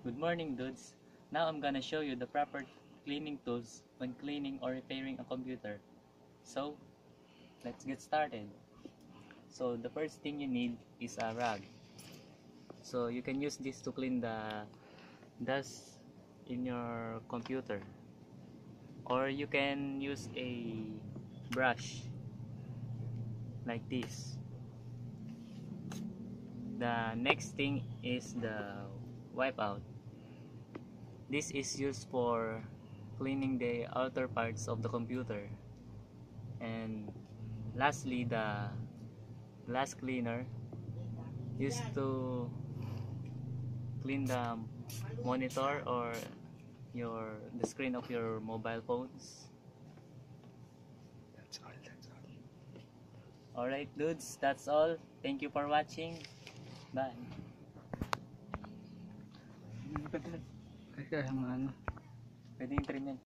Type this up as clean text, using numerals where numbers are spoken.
Good morning, dudes. Now I'm gonna show you the proper cleaning tools when cleaning or repairing a computer. So, let's get started. So, the first thing you need is a rag. So, you can use this to clean the dust in your computer. Or you can use a brush like this. The next thing is the wipeout. This is used for cleaning the outer parts of the computer. And lastly, the glass cleaner used to clean the monitor or the screen of your mobile phones. That's all. Alright dudes, that's all. Thank you for watching. Bye. Ay, kaya mga ano. Pwede yung trim yan.